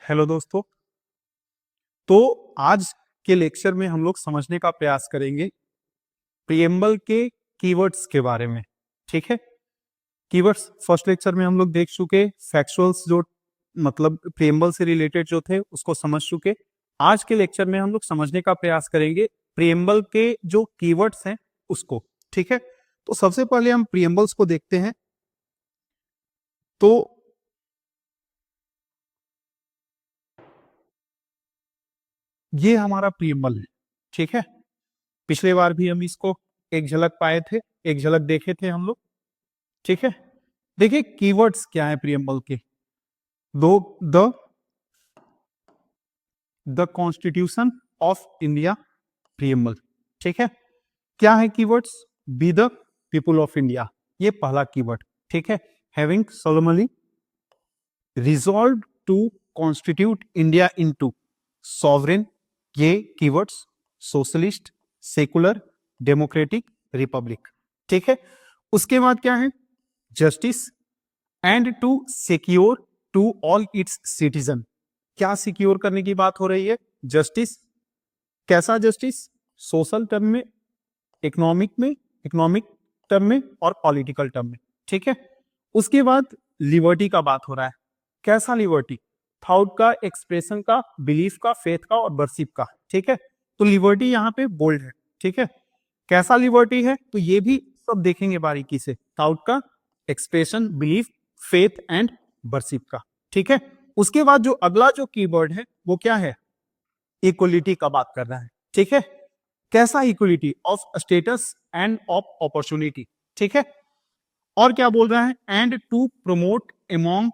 Hello दोस्तों। तो आज के लेक्चर में हम लोग समझने का प्रयास करेंगे प्रीएम्बल के कीवर्ड्स के बारे में। ठीक है, कीवर्ड्स फर्स्ट लेक्चर में हम लोग देख चुके, फैक्चुअल्स जो मतलब प्रीएम्बल से रिलेटेड जो थे उसको समझ चुके। आज के लेक्चर में हम लोग समझने का प्रयास करेंगे प्रीएम्बल के जो कीवर्ड्स हैं उसको। ठीक है, तो सबसे पहले हम प्रीएम्बल्स को देखते हैं। तो ये हमारा प्रीएम्बल है। ठीक है, पिछले बार भी हम इसको एक झलक पाए थे, एक झलक देखे थे हम लोग। ठीक है, देखिए कीवर्ड्स क्या है प्रीएम्बल के। दो the constitution of India preamble. ठीक है, क्या है keywords? We the people of India, ये पहला कीवर्ड। ठीक है, having solemnly resolve to constitute India into sovereign, ये keywords socialist, secular, democratic, republic. ठीक है, उसके बाद क्या है? Justice and to secure to all its citizen. क्या सिक्योर करने की बात हो रही है? जस्टिस। कैसा जस्टिस? सोशल टर्म में, इकोनॉमिक टर्म में और पॉलिटिकल टर्म में। ठीक है, उसके बाद लिबर्टी का बात हो रहा है। कैसा लिबर्टी? थॉट का, एक्सप्रेशन का, बिलीफ का, फेथ का और वर्शिप का। ठीक है, तो लिबर्टी यहाँ पे बोल्ड है। ठीक है, कैसा लिबर्टी है तो ये भी सब देखेंगे बारीकी से। थॉट का, expression, belief, faith and worship का। ठीक है, उसके बाद जो अगला जो कीवर्ड है वो क्या है? इक्वलिटी का बात कर रहा है। ठीक है, कैसा equality? Of status and of opportunity. ठीक है, और क्या बोल रहा है? And to promote among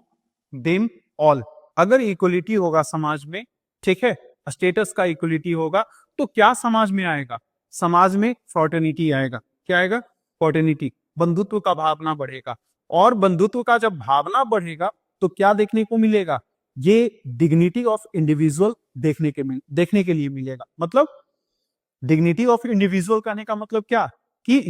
them all. अगर इक्वलिटी होगा समाज में, ठीक है, स्टेटस का इक्वलिटी होगा तो क्या समाज में आएगा? समाज में फ्रॉटर्निटी आएगा। क्या आएगा? फ्रॉटर्निटी, बंधुत्व का भावना बढ़ेगा। और बंधुत्व का जब भावना बढ़ेगा तो क्या देखने को मिलेगा? ये डिग्निटी ऑफ इंडिविजुअल देखने के लिए मिलेगा। मतलब डिग्निटी ऑफ इंडिविजुअल कहने का मतलब क्या? कि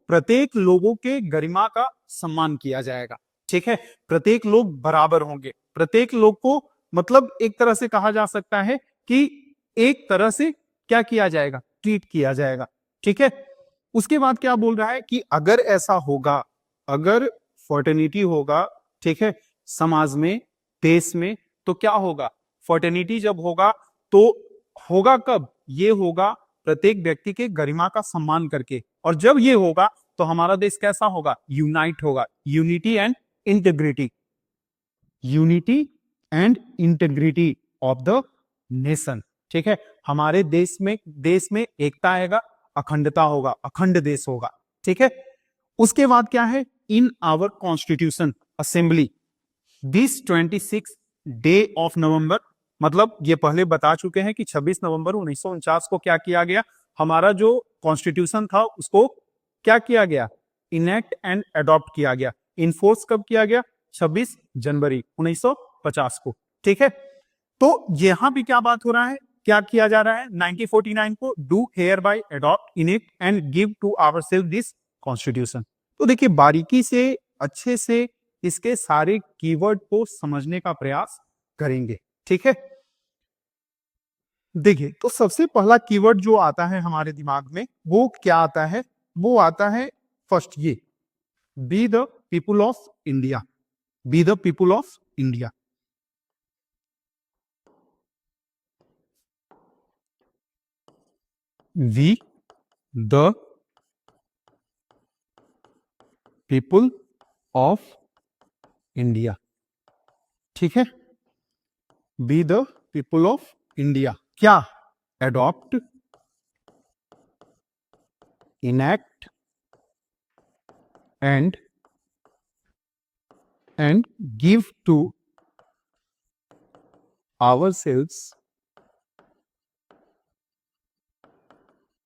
प्रत्येक लोगों के गरिमा का सम्मान किया जाएगा। ठीक है, प्रत्येक लोग बराबर होंगे। प्रत्येक लोग को मतलब एक तरह से कहा जा सकता है कि एक तरह से क्या किया जाएगा? ट्रीट किया जाएगा। ठीक है, उसके बाद क्या बोल रहा है कि अगर ऐसा होगा, अगर फर्टर्निटी होगा, ठीक है, समाज में, देश में, तो क्या होगा? फर्टर्निटी जब होगा तो होगा कब? ये होगा प्रत्येक व्यक्ति के गरिमा का सम्मान करके। और जब ये होगा तो हमारा देश कैसा होगा? यूनाइट होगा। Unity and integrity, unity and integrity of the nation. ठीक है, हमारे देश में एकता आएगा, अखंडता होगा, अखंड देश होगा। ठीक है, उसके बाद क्या है? In our constitution assembly this 26 day of November, मतलब ये पहले बता चुके हैं कि 26 नवंबर 1949 को क्या किया गया? हमारा जो कॉन्स्टिट्यूशन था उसको क्या किया गया? इनेक्ट एंड अडॉप्ट किया गया। इनफोर्स कब किया गया? 26 जनवरी 1950 को। ठीक है, तो यहां भी क्या बात हो रहा है? क्या किया जा रहा है? 1949 को do hereby adopt, enact and give to ourselves this constitution. तो देखिए बारीकी से, अच्छे से इसके सारे कीवर्ड को समझने का प्रयास करेंगे। ठीक है, देखिए तो सबसे पहला कीवर्ड जो आता है हमारे दिमाग में वो क्या आता है? वो आता है फर्स्ट ये, we the people of India. We the people of India. We the people of India. ठीक है, B the people of India. क्या? Adopt, enact and give to ourselves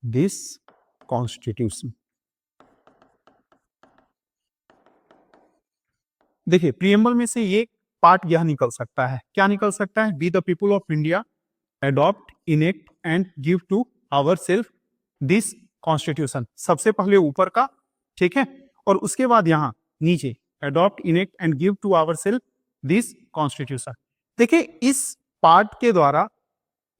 this constitution। देखिए प्रीएम्बल में से ये पार्ट यह निकल सकता है। क्या निकल सकता है? B the people of India, adopt, enact and give to our self this constitution. सबसे पहले ऊपर का, ठीक है, और उसके बाद यहां नीचे adopt, enact and give to our self this constitution. देखिए इस पार्ट के द्वारा,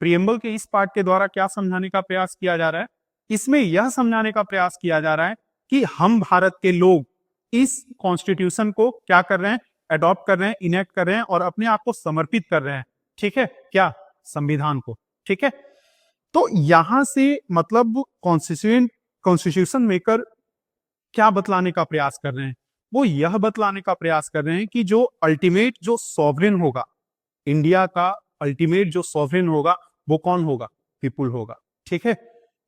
प्रियम्बल के इस पार्ट के द्वारा क्या समझाने का प्रयास किया जा रहा है? इसमें यह समझाने का प्रयास किया जा रहा है कि हम भारत के लोग इस कॉन्स्टिट्यूशन को क्या कर रहे हैं, अडॉप्ट कर रहे हैं, इनेक्ट कर रहे हैं और अपने आप को समर्पित कर रहे हैं, ठीक है, क्या, संविधान को, ठीक है। तो यहां से मतलब कॉन्स्टिट्यूशन मेकर क्या बतलाने का प्रयास कर रहे हैं? वो यह बतलाने का प्रयास कर रहे हैं कि जो अल्टीमेट जो सॉवरेन होगा, इंडिया का अल्टीमेट जो सॉवरेन होगा वो कौन होगा? पीपुल होगा, ठीक है।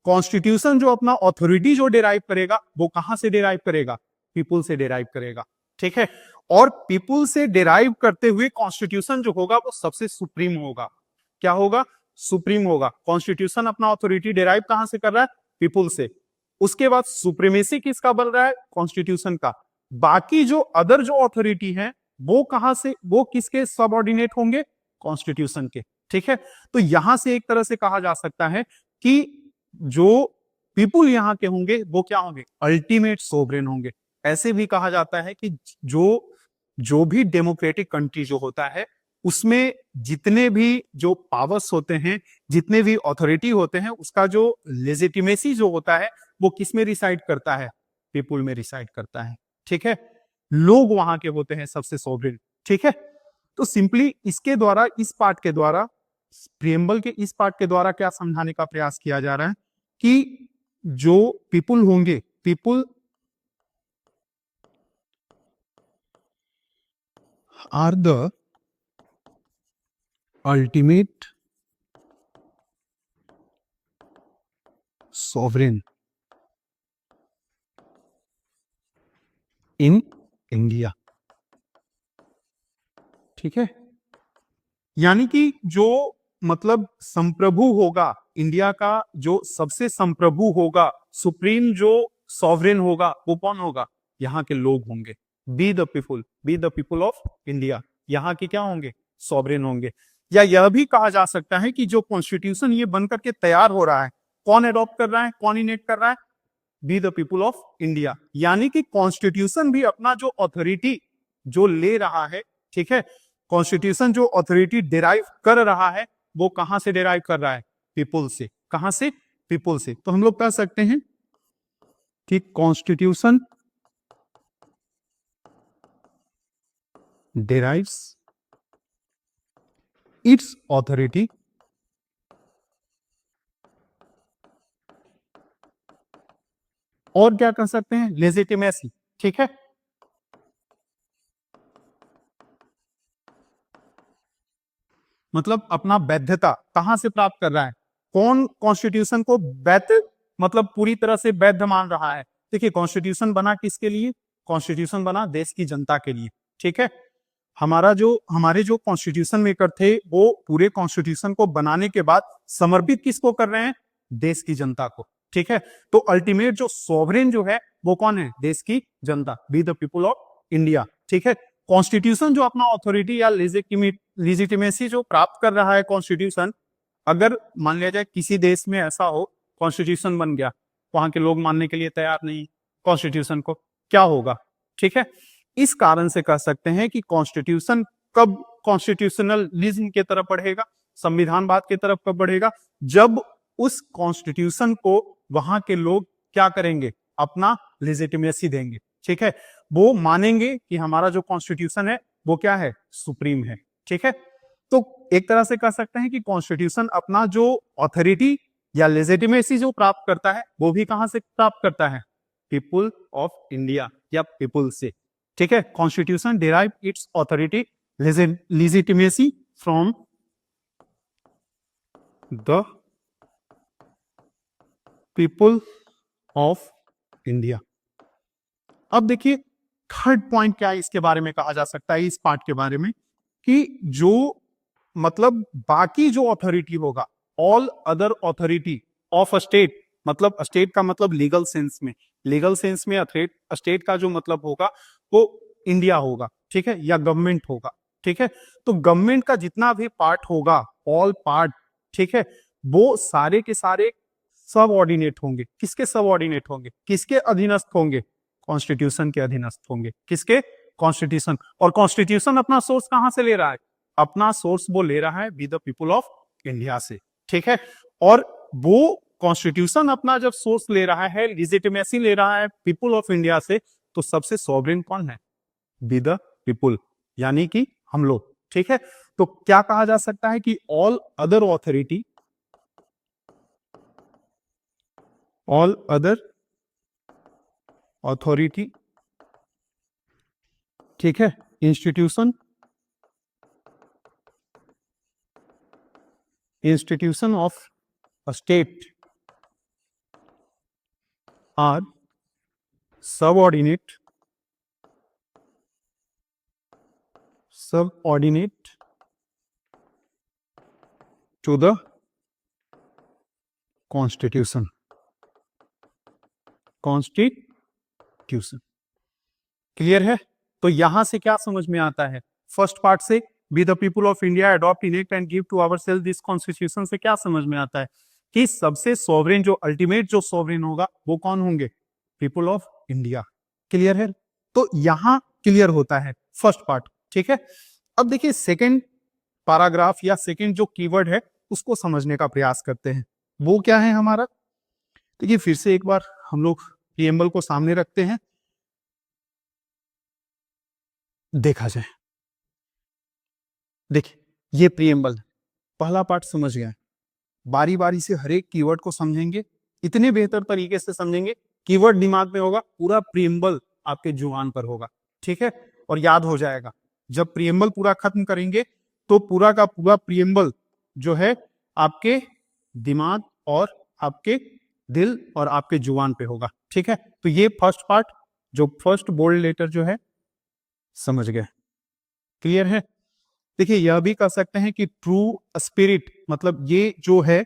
कॉन्स्टिट्यूशन जो अपना ऑथोरिटी जो डिराइव करेगा वो कहां से डिराइव करेगा? पीपुल से डिराइव करेगा, ठीक है। और पीपुल से डिराइव करते हुए कॉन्स्टिट्यूशन जो होगा वो सबसे सुप्रीम होगा। क्या होगा? सुप्रीम होगा। कॉन्स्टिट्यूशन अपना ऑथोरिटी डिराइव कहां से कर रहा है? पीपुल से। उसके बाद सुप्रीमेसी किसका बन रहा है? कॉन्स्टिट्यूशन का। बाकी जो अदर जो ऑथोरिटी है वो कहां से, वो किसके सबऑर्डिनेट होंगे? कॉन्स्टिट्यूशन के, ठीक है। तो यहां से एक तरह से कहा जा सकता है कि जो पीपुल यहां के होंगे वो क्या होंगे? अल्टीमेट सोवरेन होंगे। ऐसे भी कहा जाता है कि जो भी डेमोक्रेटिक कंट्री जो होता है उसमें जितने भी जो पावर्स होते हैं, जितने भी अथॉरिटी होते हैं, उसका जो लेजिटिमेसी जो होता है वो किस में रिसाइड करता है? पीपुल में रिसाइड करता है, ठीक है। लोग वहां के होते हैं सबसे सोवरेन, ठीक है। तो सिंपली इसके द्वारा, इस पार्ट के द्वारा, प्रियम्बल के इस पार्ट के द्वारा क्या समझाने का प्रयास किया जा रहा है कि जो पीपुल होंगे, people are the ultimate sovereign in India, ठीक है। यानी कि जो मतलब संप्रभु होगा, इंडिया का जो सबसे संप्रभु होगा, सुप्रीम जो सॉवरेन होगा वो कौन होगा? यहाँ के लोग होंगे। B the people of India, यहाँ के क्या होंगे? सॉवरेन होंगे। या यह भी कहा जा सकता है कि जो कॉन्स्टिट्यूशन ये बनकर के तैयार हो रहा है, कौन अडॉप्ट कर रहा है, कौन इनेक्ट कर रहा है? B the people of India. यानी कि कॉन्स्टिट्यूशन भी अपना जो अथॉरिटी जो ले रहा है, ठीक है, कॉन्स्टिट्यूशन जो अथॉरिटी डिराइव कर रहा है वो कहां से डिराइव कर रहा है? पीपुल से। कहां से? पीपुल से। तो हम लोग कह सकते हैं कि कॉन्स्टिट्यूशन डिराइव्स इट्स अथॉरिटी और क्या कह सकते हैं? लेजिटिमेसी, ठीक है। मतलब अपना वैधता कहां से प्राप्त कर रहा है? कौन कॉन्स्टिट्यूशन को वैध, मतलब पूरी तरह से वैध मान रहा है? देखिए कॉन्स्टिट्यूशन बना किसके लिए? कॉन्स्टिट्यूशन बना देश की जनता के लिए, ठीक है। हमारे जो कॉन्स्टिट्यूशन मेकर थे वो पूरे कॉन्स्टिट्यूशन को बनाने के बाद समर्पित किसको कर रहे हैं? देश की जनता को, ठीक है। तो अल्टीमेट जो सॉवरेन जो है वो कौन है? देश की जनता, B the people of India, ठीक है। कॉन्स्टिट्यूशन जो अपना ऑथोरिटी या लिजिटिमेसी जो प्राप्त कर रहा है कॉन्स्टिट्यूशन, अगर मान लिया जाए किसी देश में ऐसा हो, कॉन्स्टिट्यूशन बन गया, वहां के लोग मानने के लिए तैयार नहीं कॉन्स्टिट्यूशन को, क्या होगा? ठीक है। इस कारण से कह सकते हैं कि कॉन्स्टिट्यूशन कब कॉन्स्टिट्यूशनलिज्म की तरफ बढ़ेगा, संविधानवाद की तरफ कब बढ़ेगा? जब उस कॉन्स्टिट्यूशन को वहां के लोग क्या करेंगे? अपना लेजिटिमेसी देंगे, ठीक है। वो मानेंगे कि हमारा जो कॉन्स्टिट्यूशन है वो क्या है? सुप्रीम है, ठीक है। तो एक तरह से कह सकते हैं कि कॉन्स्टिट्यूशन अपना जो ऑथोरिटी या लेजिटिमेसी जो प्राप्त करता है वो भी कहां से प्राप्त करता है? पीपुल ऑफ इंडिया या पीपुल से, ठीक है। Constitution derive it's authority legitimacy from the people of India. अब देखिए थर्ड पॉइंट क्या है इसके बारे में कहा जा सकता है, इस पार्ट के बारे में, कि जो मतलब बाकी जो अथॉरिटी होगा, all other authority of a state, मतलब स्टेट का मतलब लीगल सेंस में, लीगल सेंस में स्टेट का जो मतलब होगा वो इंडिया होगा, ठीक है, या गवर्नमेंट होगा, ठीक है। तो गवर्नमेंट का जितना भी पार्ट होगा, ऑल पार्ट, ठीक है, वो सारे के सारे सब ऑर्डिनेट होंगे। किसके सब ऑर्डिनेट होंगे? किसके अधीनस्थ होंगे? कॉन्स्टिट्यूशन के अधीनस्थ होंगे। किसके? कॉन्स्टिट्यूशन। और कॉन्स्टिट्यूशन अपना सोर्स कहां से ले रहा है? अपना सोर्स वो ले रहा है with the people of India से, ठीक है। और वो कॉन्स्टिट्यूशन अपना जब सोर्स ले रहा है, लिजिटिमेसी ले रहा है पीपल ऑफ इंडिया से, तो सबसे सॉवरेन कौन है? बी द पीपुल, यानी कि हम लोग, ठीक है। तो क्या कहा जा सकता है कि ऑल अदर अथॉरिटी, ठीक है, institution of a state are subordinate to the constitution. Clear है? तो यहां से क्या समझ में आता है? फर्स्ट पार्ट से be the people of India adopt enact and give to ourselves this constitution से क्या समझ में आता है कि सबसे सॉवरेन, जो अल्टीमेट जो सॉवरेन होगा वो कौन होंगे? People of India. क्लियर है? तो यहां क्लियर होता है फर्स्ट पार्ट, ठीक है। अब देखिए सेकेंड पैराग्राफ या सेकेंड जो कीवर्ड है उसको समझने का प्रयास करते हैं। वो क्या है हमारा? देखिए फिर से एक बार हम लोग प्रीएम्बल को सामने रखते हैं, देखा जाए। देखिए ये प्रीएम्बल, पहला पार्ट समझ गया, बारी बारी से हर एक कीवर्ड को समझेंगे, इतने बेहतर तरीके से समझेंगे, कीवर्ड दिमाग में होगा, पूरा प्रीएम्बल आपके जुबान पर होगा, ठीक है, और याद हो जाएगा। जब प्रीएम्बल पूरा खत्म करेंगे तो पूरा का पूरा प्रीएम्बल जो है आपके दिमाग और आपके दिल और आपके जुबान पे होगा, ठीक है। तो ये फर्स्ट पार्ट, जो फर्स्ट बोल्ड लेटर जो है, समझ गए? क्लियर है? देखिए यह भी कह सकते हैं कि ट्रू स्पिरिट, मतलब ये जो है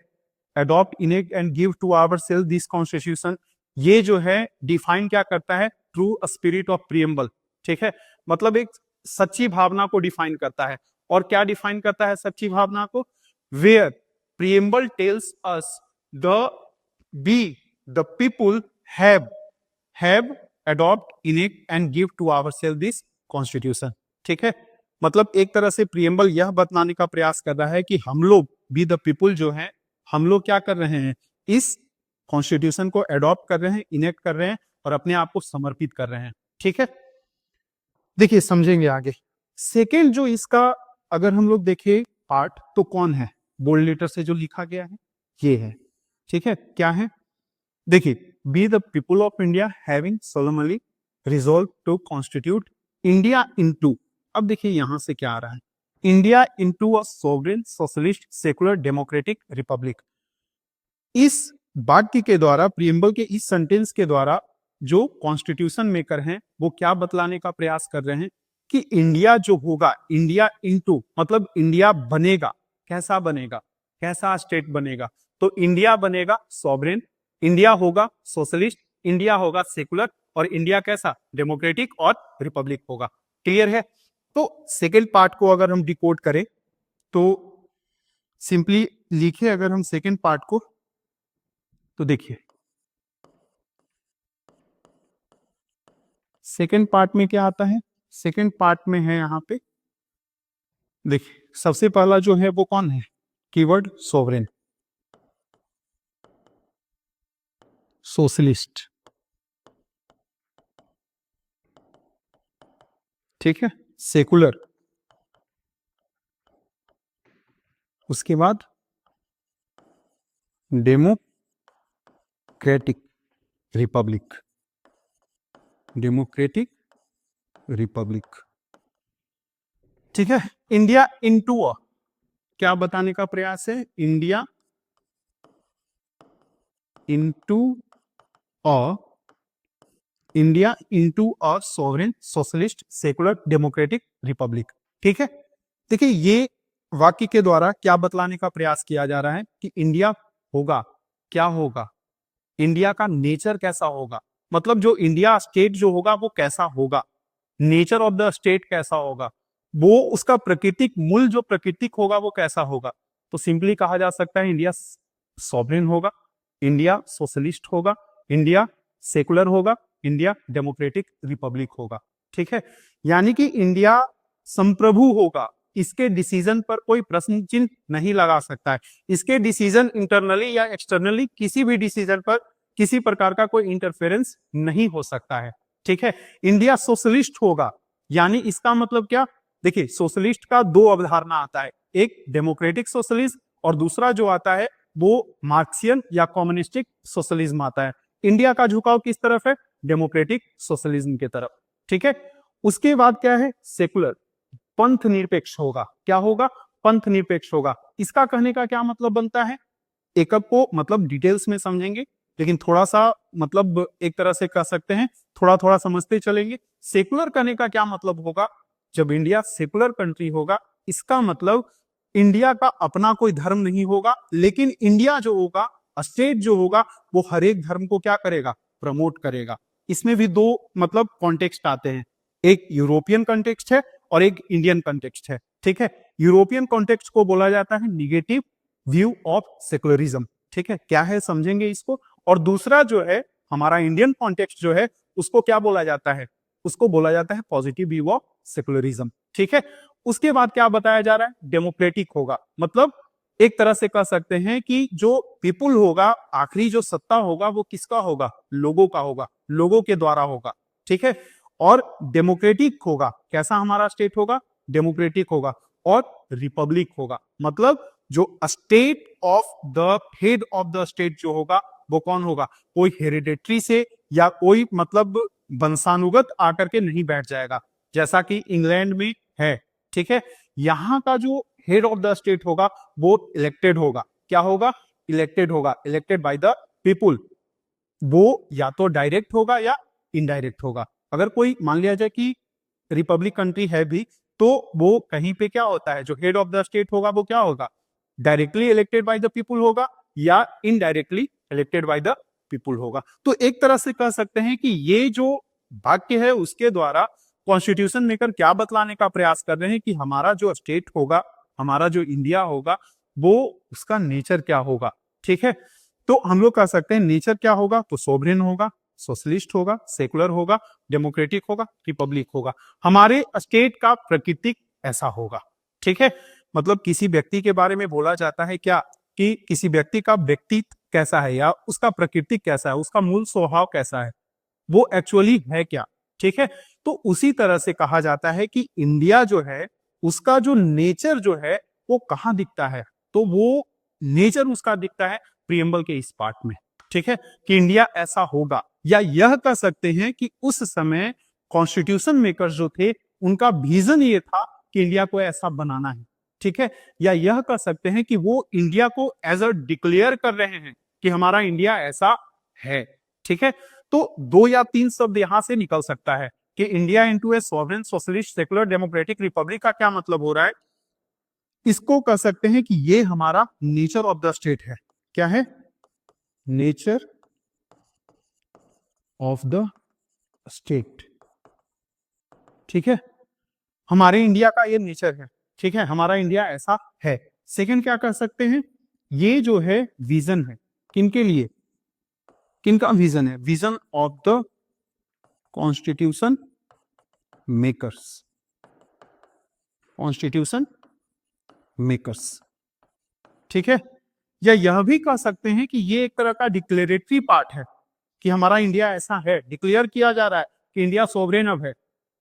adopt enact and give to ourselves this constitution, ये जो है डिफाइन क्या करता है? ट्रू स्पिरिट ऑफ प्रीएम्बल, ठीक है, मतलब एक सच्ची भावना को डिफाइन करता है। और क्या डिफाइन करता है सच्ची भावना को? Where preamble tells us the people have adopt enact and give to ourselves this constitution, ठीक है। मतलब एक तरह से प्रीएम्बल यह बताने का प्रयास कर रहा है कि हम लोग बी द पीपुल जो है, हम लोग क्या कर रहे हैं? इस कॉन्स्टिट्यूशन को एडॉप्ट कर रहे हैं, इनेक्ट कर रहे हैं और अपने आप को समर्पित कर रहे हैं, ठीक है। देखिए समझेंगे आगे। सेकेंड जो इसका अगर हम लोग देखें पार्ट, तो कौन है? बोल्ड लेटर से जो लिखा गया है ये है, ठीक है। क्या है? देखिए, be the people of India having solemnly resolve to constitute India into, अब देखिए यहां से क्या आ रहा है? India into a sovereign socialist secular democratic republic. इस वाक्य के द्वारा, प्रीएम्बल के इस सेंटेंस के द्वारा जो कॉन्स्टिट्यूशन मेकर हैं वो क्या बतलाने का प्रयास कर रहे हैं कि इंडिया जो होगा, इंडिया इनटू मतलब इंडिया बनेगा, कैसा बनेगा? कैसा स्टेट बनेगा? तो इंडिया बनेगा सॉवरेन, इंडिया होगा सोशलिस्ट, इंडिया होगा सेकुलर और इंडिया कैसा? डेमोक्रेटिक और रिपब्लिक होगा। क्लियर है? तो सेकेंड पार्ट को अगर हम डिकोड करें तो सिंपली लिखे अगर हम सेकेंड पार्ट को, तो देखिए सेकेंड पार्ट में क्या आता है? सेकेंड पार्ट में है यहां पे, देखिए सबसे पहला जो है वो कौन है? कीवर्ड सोवरेन, सोशलिस्ट, ठीक है, सेकुलर, उसके बाद डेमोक्रेटिक रिपब्लिक, डेमोक्रेटिक रिपब्लिक, ठीक है। इंडिया इनटू अ, क्या बताने का प्रयास है? India into a, India into a sovereign socialist secular democratic republic, ठीक है। देखिए ये वाक्य के द्वारा क्या बतलाने का प्रयास किया जा रहा है कि इंडिया होगा, क्या होगा? इंडिया का नेचर कैसा होगा? मतलब जो इंडिया स्टेट जो होगा वो कैसा होगा? नेचर ऑफ द स्टेट कैसा होगा? वो उसका प्राकृतिक मूल जो प्राकृतिक होगा वो कैसा होगा? तो सिंपली कहा जा सकता है इंडिया सॉवरेन होगा, इंडिया सोशलिस्ट होगा, इंडिया सेकुलर होगा, इंडिया डेमोक्रेटिक रिपब्लिक होगा, ठीक है। यानी कि इंडिया संप्रभु होगा, इसके डिसीजन पर कोई प्रश्न चिन्ह नहीं लगा सकता है। इसके डिसीजन इंटरनली या एक्सटर्नली किसी भी डिसीजन पर किसी प्रकार का कोई इंटरफेरेंस नहीं हो सकता है। ठीक है, इंडिया सोशलिस्ट होगा, यानी इसका मतलब क्या, देखिए सोशलिस्ट का दो अवधारणा आता है, एक डेमोक्रेटिक सोशलिज्म और दूसरा जो आता है वो मार्क्सियन या कम्युनिस्टिक सोशलिज्म आता है। इंडिया का झुकाव किस तरफ है, डेमोक्रेटिक सोशलिज्म की तरफ। ठीक है, उसके बाद क्या है, सेकुलर, पंथ निरपेक्ष होगा। क्या होगा, पंथ निरपेक्ष होगा। इसका कहने का क्या मतलब बनता है, एकक को मतलब डिटेल्स में समझेंगे, लेकिन थोड़ा सा मतलब एक तरह से कह सकते हैं थोड़ा थोड़ा समझते चलेंगे। सेकुलर कहने का क्या मतलब होगा, जब इंडिया सेकुलर कंट्री होगा, इसका मतलब इंडिया का अपना कोई धर्म नहीं होगा, लेकिन इंडिया जो होगा, स्टेट जो होगा, वो हर एक धर्म को क्या करेगा, प्रमोट करेगा। इसमें भी दो मतलब कॉन्टेक्स्ट आते हैं, एक यूरोपियन कॉन्टेक्स्ट है और एक इंडियन कॉन्टेक्स्ट है। ठीक है, यूरोपियन कॉन्टेक्स्ट को बोला जाता है निगेटिव व्यू ऑफ सेकुलरिज्म। ठीक है, क्या है समझेंगे इसको। और दूसरा जो है हमारा इंडियन कॉन्टेक्स्ट जो है, उसको क्या बोला जाता है, उसको बोला जाता है पॉजिटिव व्यू ऑफ सेकुलरिज्म। ठीक है, उसके बाद क्या बताया जा रहा है, डेमोक्रेटिक होगा, मतलब एक तरह से कह सकते हैं कि जो पीपुल होगा, आखिरी जो सत्ता होगा वो किसका होगा, लोगों का होगा, लोगों के द्वारा होगा। ठीक है, और डेमोक्रेटिक होगा, कैसा हमारा स्टेट होगा, डेमोक्रेटिक होगा। और रिपब्लिक होगा, मतलब जो state of the head of the state जो होगा वो कौन होगा, कोई हेरिडेटरी से या कोई मतलब वंशानुगत आकर के नहीं बैठ जाएगा, जैसा कि इंग्लैंड में है। ठीक है, यहाँ का जो हेड ऑफ द स्टेट होगा वो इलेक्टेड होगा। क्या होगा, इलेक्टेड होगा, इलेक्टेड बाय द पीपुल। वो या तो डायरेक्ट होगा या इनडायरेक्ट होगा। अगर कोई मान लिया जाए कि रिपब्लिक कंट्री है भी, तो वो कहीं पे क्या होता है, जो हेड ऑफ द स्टेट होगा वो क्या होगा, directly elected by the people होगा या indirectly elected by the people होगा। तो एक तरह से कह सकते हैं कि ये जो वाक्य है उसके द्वारा कॉन्स्टिट्यूशन मेकर क्या बतलाने का प्रयास कर रहे हैं कि हमारा जो स्टेट होगा, हमारा जो इंडिया होगा, वो उसका नेचर क्या होगा। ठीक है, तो हम लोग कह सकते हैं नेचर क्या होगा, तो सोवरेन होगा, सोशलिस्ट होगा, सेकुलर होगा, डेमोक्रेटिक होगा, रिपब्लिक होगा। हमारे स्टेट का प्राकृतिक ऐसा होगा। ठीक है, मतलब किसी व्यक्ति के बारे में बोला जाता है क्या, कि किसी व्यक्ति का व्यक्तित्व कैसा है या उसका प्राकृतिक कैसा है, उसका मूल स्वभाव कैसा है, वो एक्चुअली है क्या। ठीक है, तो उसी तरह से कहा जाता है कि इंडिया जो है उसका जो नेचर जो है वो कहाँ दिखता है, तो वो नेचर उसका दिखता है प्रियम्बल के इस पार्ट में। ठीक है, कि इंडिया ऐसा होगा, या यह कह सकते हैं कि उस समय कॉन्स्टिट्यूशन मेकर्स जो थे उनका विजन ये था कि इंडिया को ऐसा बनाना है। ठीक है, या यह कह सकते हैं कि वो इंडिया को एज अ डिक्लेयर कर रहे हैं कि हमारा इंडिया ऐसा है। ठीक है, तो दो या तीन शब्द यहां से निकल सकता है कि India into a sovereign socialist secular democratic republic का क्या मतलब हो रहा है। इसको कह सकते हैं कि ये हमारा नेचर ऑफ द स्टेट है। क्या है, नेचर ऑफ द स्टेट। ठीक है, हमारे इंडिया का ये नेचर है। ठीक है, हमारा इंडिया ऐसा है। सेकंड क्या कह सकते हैं, ये जो है विजन है, किनके लिए, किनका विजन है, vision of the constitution makers, constitution makers. ठीक है, या यह भी कह सकते हैं कि ये एक तरह का डिक्लेरेटरी पार्ट है कि हमारा इंडिया ऐसा है, डिक्लेयर किया जा रहा है कि इंडिया सोवरेन अब है,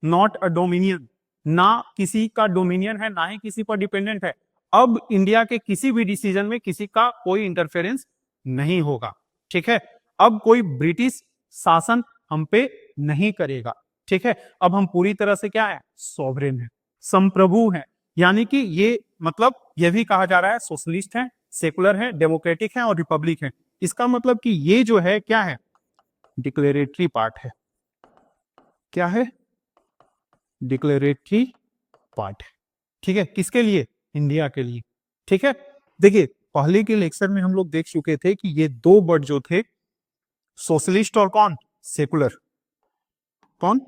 नॉट अ डोमिनियन, ना किसी का डोमिनियन है ना ही किसी पर डिपेंडेंट है। अब इंडिया के किसी भी डिसीजन में किसी का कोई इंटरफेरेंस नहीं होगा। ठीक है, अब कोई ब्रिटिश शासन हम पे नहीं करेगा। ठीक है, अब हम पूरी तरह से क्या है, सोवरेन है, संप्रभु है। यानी कि ये मतलब यह भी कहा जा रहा है सोशलिस्ट है, सेकुलर है, डेमोक्रेटिक है और रिपब्लिक है। इसका मतलब कि ये जो है क्या है, डिक्लेरेटरी पार्ट है। क्या है, डिक्लेरेटरी पार्ट है। ठीक है, किसके लिए, इंडिया के लिए। ठीक है, देखिए पहले के लेक्चर में हम लोग देख चुके थे कि ये दो वर्ड जो थे, सोशलिस्ट और कौन, सेकुलर, कौन,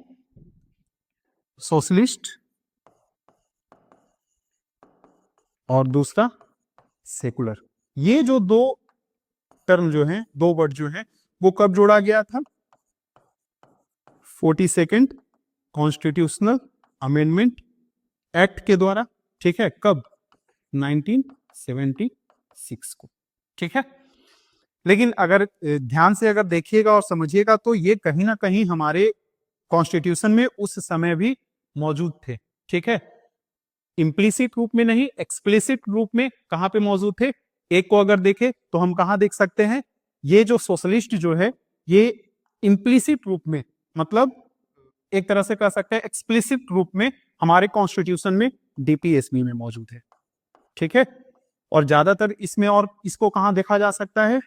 सोशलिस्ट और दूसरा सेकुलर। ये जो दो टर्म जो हैं, दो वर्ड जो हैं, वो कब जोड़ा गया था, 42nd कॉन्स्टिट्यूशनल अमेंडमेंट एक्ट के द्वारा। ठीक है, कब? 1976 को, ठीक है। लेकिन अगर ध्यान से अगर देखिएगा और समझिएगा तो ये कहीं ना कहीं हमारे कॉन्स्टिट्यूशन में उस समय भी मौजूद थे, ठीक है। इम्प्लिसिट रूप में नहीं, एक्सप्लिसिट रूप में कहां पे मौजूद थे? एक को अगर देखें तो हम कहां देख सकते हैं? ये जो सोशलिस्ट जो है ये इम्प्लिसिट रूप में, मतलब एक तरह से कह सकते हैं एक्सप्लिसिट रूप में हमारे कॉन्स्टिट्यूशन में डीपीएसबी में मौजूद है, ठीक है। और ज्यादातर इसमें और इसको कहां देखा जा सकता है?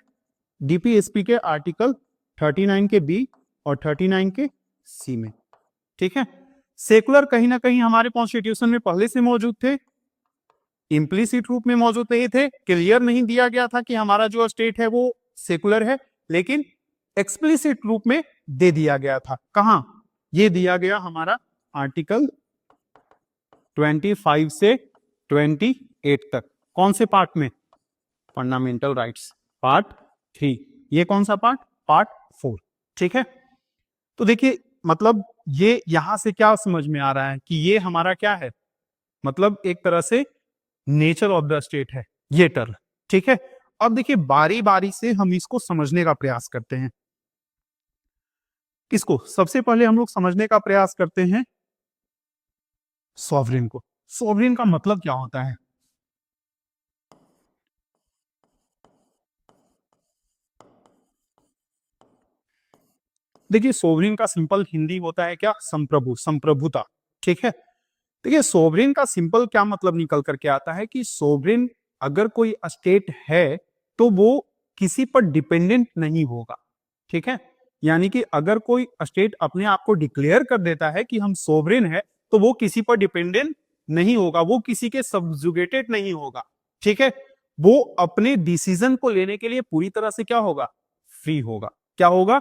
डीपीएसपी के आर्टिकल 39 के बी और 39 के सी में, ठीक है। सेकुलर कहीं ना कहीं हमारे कॉन्स्टिट्यूशन में पहले से मौजूद थे, इम्प्लिसिट रूप में मौजूद नहीं थे, क्लियर नहीं दिया गया था कि हमारा जो स्टेट है वो सेकुलर है, लेकिन एक्सप्लिसिट रूप में दे दिया गया था। कहां? ये दिया गया हमारा आर्टिकल 25 से 28 तक। कौन से पार्ट में? Fundamental rights part 3। ये कौन सा पार्ट? पार्ट 4, ठीक है। तो देखिए मतलब ये यहां से क्या समझ में आ रहा है कि ये हमारा क्या है, मतलब एक तरह से नेचर ऑफ द स्टेट है ये टर्म, ठीक है। अब देखिए बारी बारी से हम इसको समझने का प्रयास करते हैं। किसको? सबसे पहले हम लोग समझने का प्रयास करते हैं सॉवरेन को। सॉवरेन का मतलब क्या होता है? देखिए सोवरेन का सिंपल हिंदी होता है क्या? संप्रभु, संप्रभुता, ठीक है। देखिए सोवरेन का सिंपल क्या मतलब निकल करके आता है कि सोवरेन अगर कोई स्टेट है तो वो किसी पर डिपेंडेंट नहीं होगा, ठीक है। यानी कि अगर कोई स्टेट अपने आप को डिक्लेयर कर देता है कि हम सोवरेन है तो वो किसी पर डिपेंडेंट नहीं होगा, वो किसी के सब्जुगेटेड नहीं होगा, ठीक है। वो अपने डिसीजन को लेने के लिए पूरी तरह से क्या होगा? फ्री होगा। क्या होगा?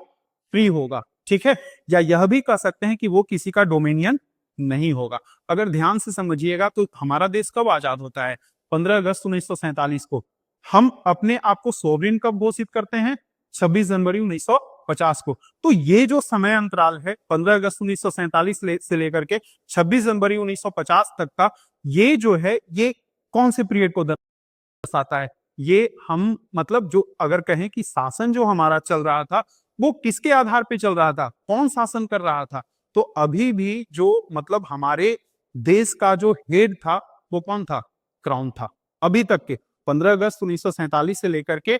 फ्री होगा, ठीक है। या यह भी कह सकते हैं कि वो किसी का डोमिनियन नहीं होगा। अगर ध्यान से समझिएगा तो हमारा देश कब आजाद होता है? 15 अगस्त 1947 को। हम अपने आप को सोवरेन कब घोषित करते हैं? 26 जनवरी 1950 को। तो ये जो समय अंतराल है 15 अगस्त 1947 से लेकर के 26 जनवरी 1950 तक का, ये जो है ये कौन से पीरियड को दर्शाता है? ये हम मतलब जो अगर कहें कि शासन जो हमारा चल रहा था वो किसके आधार पे चल रहा था? कौन शासन कर रहा था? तो अभी भी जो मतलब हमारे देश का जो हेड था वो कौन था? क्राउन था। अभी तक के 15 अगस्त 1947 से लेकर के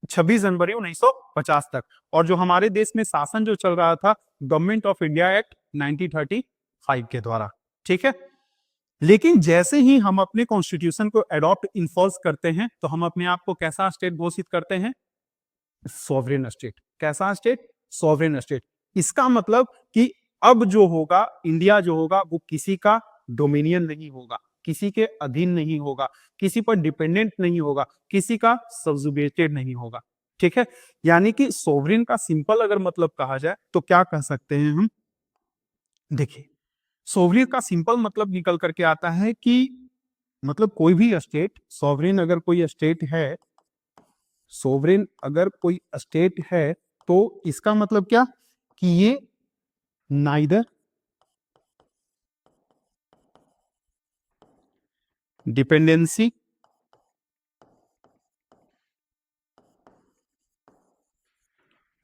26 जनवरी 1950 तक। और जो हमारे देश में शासन जो चल रहा था गवर्नमेंट ऑफ इंडिया एक्ट 1935 के द्वारा, ठीक है। लेकिन जैसे ही हम अपने कॉन्स्टिट्यूशन को एडॉप्ट इन्फोर्स करते हैं तो हम अपने आप को कैसा स्टेट घोषित करते हैं? Sovereign state. कैसा स्टेट? Sovereign state. इसका मतलब कि अब जो होगा इंडिया जो होगा वो किसी का डोमिनियन नहीं होगा, किसी के अधीन नहीं होगा, किसी पर डिपेंडेंट नहीं होगा, किसी का सब्जुगेटेड नहीं होगा, ठीक है। यानी कि सॉवरेन का सिंपल अगर मतलब कहा जाए तो क्या कह सकते हैं हम? देखिए सॉवरेन का सिंपल मतलब निकल करके आता है कि मतलब कोई भी स्टेट, सॉवरेन अगर कोई स्टेट है, सोवरेन अगर कोई स्टेट है तो इसका मतलब क्या? कि ये neither dependency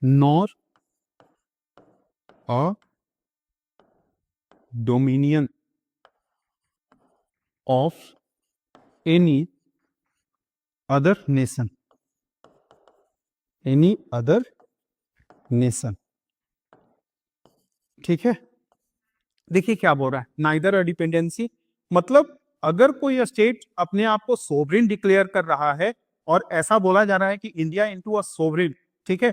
nor a dominion of any other nation, any other nation, ठीक है। देखिए क्या बोल रहा है, नाइदर अ डिपेंडेंसी, मतलब अगर कोई स्टेट अपने आप को सोवरेन डिक्लेयर कर रहा है और ऐसा बोला जा रहा है कि इंडिया इनटू अ सोवरेन, ठीक है,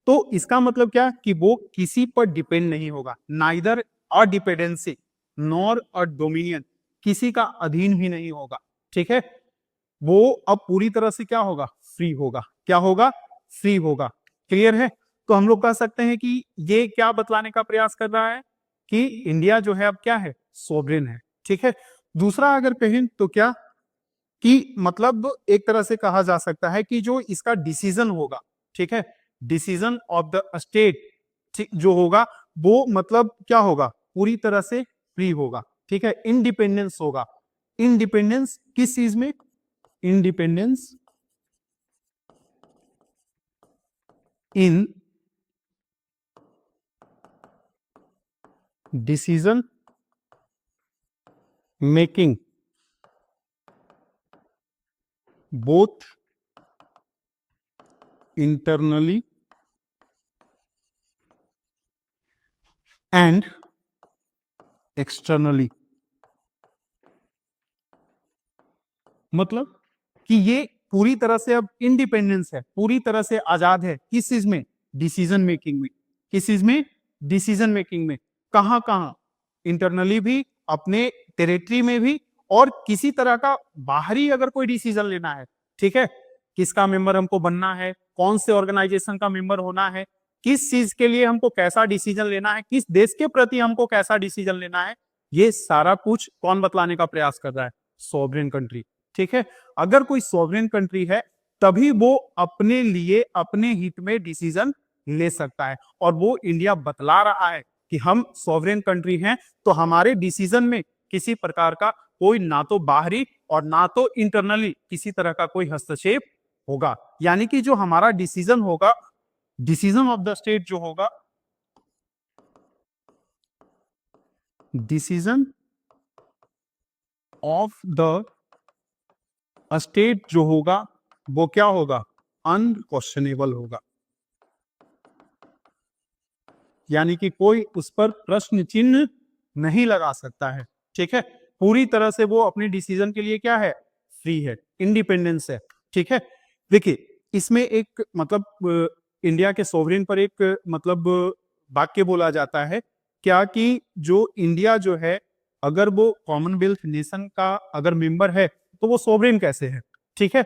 तो इसका मतलब क्या कि वो किसी पर डिपेंड नहीं होगा। Neither a dependency nor a dominion, किसी का अधीन भी नहीं होगा, ठीक है। वो अब पूरी तरह से क्या होगा? फ्री होगा। क्या होगा? फ्री होगा। क्लियर है? तो हम लोग कह सकते हैं कि ये क्या बतलाने का प्रयास कर रहा है कि इंडिया जो है अब क्या है? सोवरेन है, ठीक है। दूसरा अगर कहें तो क्या कि मतलब एक तरह से कहा जा सकता है कि जो इसका डिसीजन होगा, ठीक है, डिसीजन ऑफ द स्टेट, ठीक जो होगा वो मतलब क्या होगा? पूरी तरह से फ्री होगा, ठीक है, इंडिपेंडेंस होगा। इंडिपेंडेंस किस चीज में? Independence in decision making both internally and externally. मतलब कि ये पूरी तरह से अब इंडिपेंडेंस है, पूरी तरह से आजाद है किस चीज में? डिसीजन मेकिंग में। किस चीज में? डिसीजन मेकिंग में। कहां कहां? इंटरनली भी, अपने टेरिटरी में भी, और किसी तरह का बाहरी अगर कोई डिसीजन लेना है, ठीक है, किसका मेंबर हमको बनना है, कौन से ऑर्गेनाइजेशन का मेंबर होना है, किस चीज के लिए हमको कैसा डिसीजन लेना है, किस देश के प्रति हमको कैसा डिसीजन लेना है, ये सारा कुछ कौन बतलाने का प्रयास कर रहा है? Sovereign country. ठीक है, अगर कोई सॉवरेन कंट्री है तभी वो अपने लिए अपने हित में डिसीजन ले सकता है, और वो इंडिया बतला रहा है कि हम सॉवरेन कंट्री हैं, तो हमारे डिसीजन में किसी प्रकार का कोई ना तो बाहरी और ना तो इंटरनली किसी तरह का कोई हस्तक्षेप होगा। यानी कि जो हमारा डिसीजन होगा, डिसीजन ऑफ द स्टेट जो होगा, डिसीजन ऑफ द स्टेट जो होगा वो क्या होगा? अनक्वेश्चनेबल होगा। यानी कि कोई उस पर प्रश्न चिन्ह नहीं लगा सकता है। ठीक है, पूरी तरह से वो अपने डिसीजन के लिए क्या है? फ्री है, इंडिपेंडेंस है। ठीक है, देखिए इसमें एक मतलब इंडिया के सोवरेन पर एक मतलब वाक्य बोला जाता है क्या, कि जो इंडिया जो है अगर वो कॉमनवेल्थ नेशन का अगर मेंबर है तो वो सोवरेन कैसे है? ठीक है,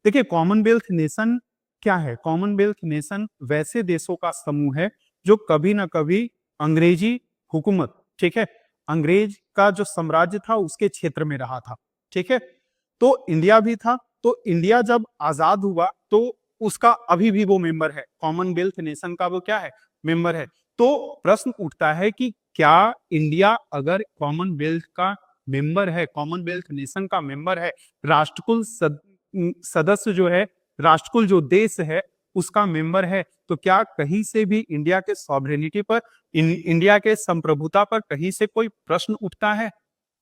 देखिए कॉमनवेल्थ नेशन क्या है? कॉमनवेल्थ नेशन वैसे देशों का समूह है जो कभी ना कभी अंग्रेजी हुकूमत, ठीक है, अंग्रेज का जो साम्राज्य था उसके क्षेत्र में रहा था। ठीक है, तो इंडिया भी था। तो इंडिया जब आजाद हुआ तो उसका अभी भी वो मेंबर है, कॉमनवेल्थ नेशन का वो क्या है? मेंबर है। तो प्रश्न उठता है कि क्या इंडिया अगर कॉमनवेल्थ का मेंबर है, कॉमनवेल्थ नेशन का मेंबर है, राष्ट्रकुल सदस्य जो है, राष्ट्रकुल जो देश है उसका मेंबर है, तो क्या कहीं से भी इंडिया के सॉवरेनिटी पर, इंडिया के संप्रभुता पर कहीं से कोई प्रश्न उठता है,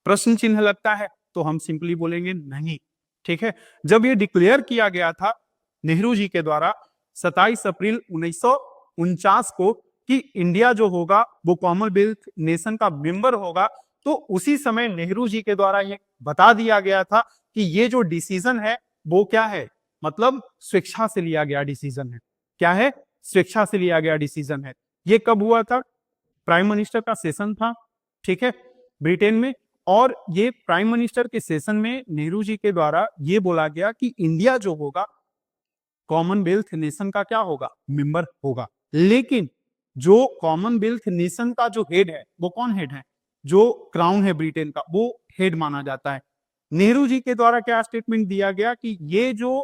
प्रश्न चिन्ह लगता है? तो हम सिंपली बोलेंगे नहीं। ठीक है, जब ये डिक्लेयर किया गया था नेहरू जी के द्वारा 27 अप्रैल 1949 को कि इंडिया जो होगा वो कॉमनवेल्थ नेशन का मेंबर होगा, तो उसी समय नेहरू जी के द्वारा ये बता दिया गया था कि ये जो डिसीजन है वो क्या है? मतलब स्वेच्छा से लिया गया डिसीजन है। क्या है? स्वेच्छा से लिया गया डिसीजन है। ये कब हुआ था? प्राइम मिनिस्टर का सेशन था, ठीक है, ब्रिटेन में, और ये प्राइम मिनिस्टर के सेशन में नेहरू जी के द्वारा ये बोला गया कि इंडिया जो होगा कॉमनवेल्थ नेशन का क्या होगा? मेंबर होगा। लेकिन जो कॉमनवेल्थ नेशन का जो हेड है वो कौन हेड है? जो क्राउन है ब्रिटेन का, वो हेड माना जाता है। नेहरू जी के द्वारा क्या स्टेटमेंट दिया गया कि ये जो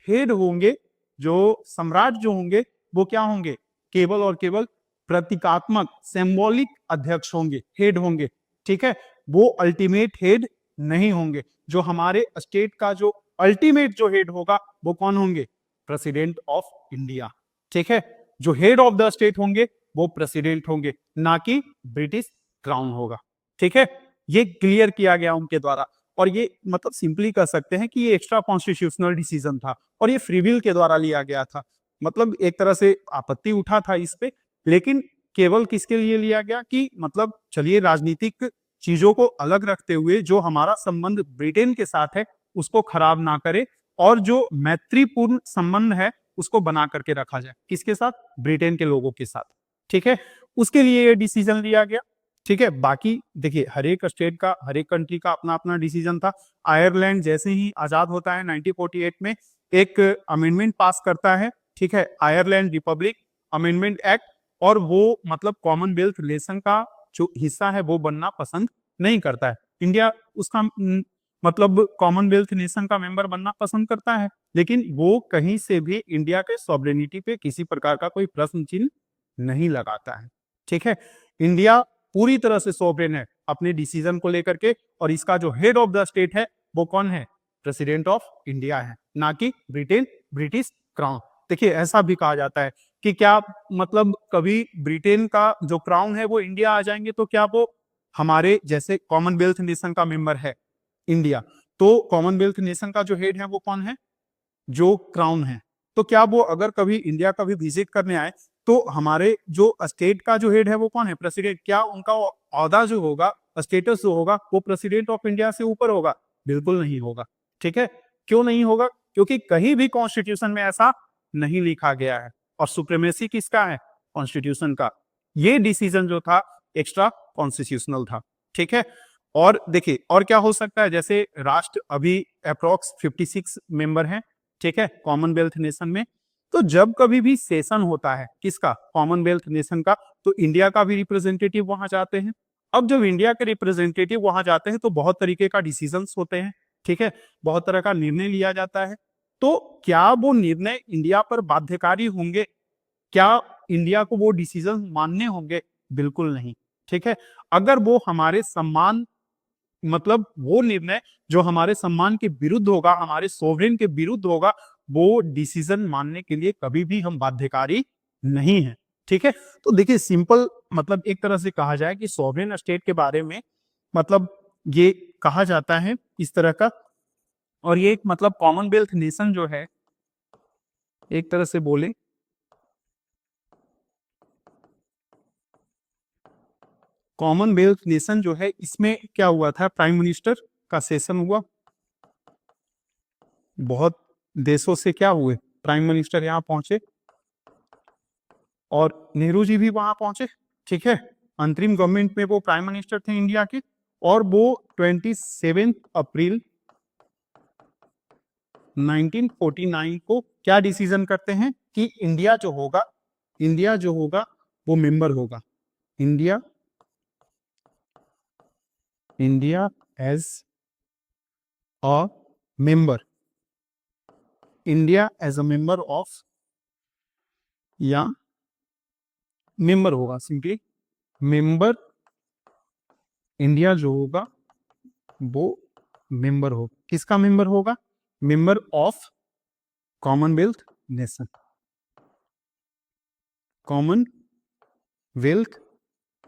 हेड होंगे, जो सम्राट जो होंगे, वो क्या होंगे? केवल और केवल प्रतीकात्मक, सिंबॉलिक अध्यक्ष होंगे, हेड होंगे। ठीक है, वो अल्टीमेट हेड नहीं होंगे। जो हमारे स्टेट का जो अल्टीमेट जो हेड होगा वो कौन होंगे? President of India. ठीक है, जो हेड ऑफ द स्टेट होंगे वो प्रेसिडेंट होंगे, ना कि ब्रिटिश क्राउन होगा। ठीक है, ये क्लियर किया गया उनके द्वारा, और ये मतलब सिंपली कह सकते हैं कि ये एक्स्ट्रा कॉन्स्टिट्यूशनल डिसीजन था, और ये फ्री विल के द्वारा लिया गया था। मतलब एक तरह से आपत्ति उठा था इस पे, लेकिन केवल किसके लिए लिया गया कि मतलब चलिए राजनीतिक चीजों को अलग रखते हुए जो हमारा संबंध ब्रिटेन के साथ है उसको खराब ना करे, और जो मैत्रीपूर्ण संबंध है उसको बना करके रखा जाए। किसके साथ? ब्रिटेन के लोगों के साथ। ठीक है, उसके लिए ये डिसीजन लिया गया। ठीक है, बाकी देखिए हर एक स्टेट का, हर एक कंट्री का अपना अपना डिसीजन था। आयरलैंड जैसे ही आजाद होता है 1948 में एक अमेंडमेंट पास करता है, ठीक है, आयरलैंड रिपब्लिक अमेंडमेंट एक्ट, और वो मतलब कॉमनवेल्थ नेशन का जो हिस्सा है वो बनना पसंद नहीं करता है। इंडिया उसका मतलब कॉमनवेल्थ नेशन का मेंबर बनना पसंद करता है, लेकिन वो कहीं से भी इंडिया के सॉवरेनिटी पे किसी प्रकार का कोई प्रश्न चिन्ह नहीं लगाता है। ठीक है, इंडिया पूरी तरह से सॉवरेन है। अपने डिसीजन को लेकर के, और इसका जो हेड ऑफ द स्टेट है वो कौन है? प्रेसिडेंट ऑफ इंडिया है, ना कि ब्रिटिश क्राउन। देखिए ऐसा भी कहा जाता है कि क्या मतलब कभी ब्रिटेन का जो क्राउन है वो इंडिया आ जाएंगे तो क्या वो हमारे जैसे कॉमनवेल्थ नेशन का मेंबर है इंडिया, तो कॉमनवेल्थ नेशन का जो हेड है वो कौन है? जो क्राउन है। तो क्या वो अगर कभी इंडिया का भी विजिट करने आए तो हमारे जो स्टेट का जो हेड है वो कौन है? प्रेसिडेंट। क्या उनका औहदा जो होगा, स्टेटस जो होगा वो प्रेसिडेंट ऑफ इंडिया से ऊपर होगा? बिल्कुल नहीं होगा। ठीक है, क्यों नहीं होगा? क्योंकि कहीं भी कॉन्स्टिट्यूशन में ऐसा नहीं लिखा गया है, और सुप्रीमेसी किसका है? कॉन्स्टिट्यूशन का। ये डिसीजन जो था एक्स्ट्रा कॉन्स्टिट्यूशनल था। ठीक है, और देखिए और क्या हो सकता है, जैसे राष्ट्र अभी अप्रोक्स 56 मेंबर हैं, ठीक है, कॉमनवेल्थ नेशन में। तो जब कभी भी सेशन होता है किसका? कॉमनवेल्थ नेशन का, तो इंडिया का भी रिप्रेजेंटेटिव वहां जाते हैं। अब जब इंडिया के रिप्रेजेंटेटिव वहां जाते हैं तो बहुत तरीके का डिसीजंस होते हैं, ठीक है, बहुत तरह का निर्णय लिया जाता है। तो क्या वो निर्णय इंडिया पर बाध्यकारी होंगे? क्या इंडिया को वो डिसीजन मानने होंगे? बिल्कुल नहीं। ठीक है, अगर वो हमारे सम्मान मतलब वो निर्णय जो हमारे सम्मान के विरुद्ध होगा, हमारे सोवरेन के विरुद्ध होगा, वो डिसीजन मानने के लिए कभी भी हम बाध्यकारी नहीं है। ठीक है, तो देखिए सिंपल मतलब एक तरह से कहा जाए कि सोवरेन स्टेट के बारे में मतलब ये कहा जाता है इस तरह का, और ये एक मतलब कॉमनवेल्थ नेशन जो है एक तरह से बोले कॉमनवेल्थ नेशन जो है इसमें क्या हुआ था? प्राइम मिनिस्टर का सेशन हुआ, बहुत देशों से क्या हुए? प्राइम मिनिस्टर यहाँ पहुंचे, और नेहरू जी भी वहां पहुंचे। ठीक है, अंतरिम गवर्नमेंट में वो प्राइम मिनिस्टर थे इंडिया के, और वो 27 अप्रैल 1949 को क्या डिसीजन करते हैं कि इंडिया जो होगा वो मेंबर होगा। India as a member, India as a member of, या मेंबर होगा सिंपली मेंबर, इंडिया जो होगा वो मेंबर होगा। किसका मेंबर होगा? Member of Commonwealth nation, Commonwealth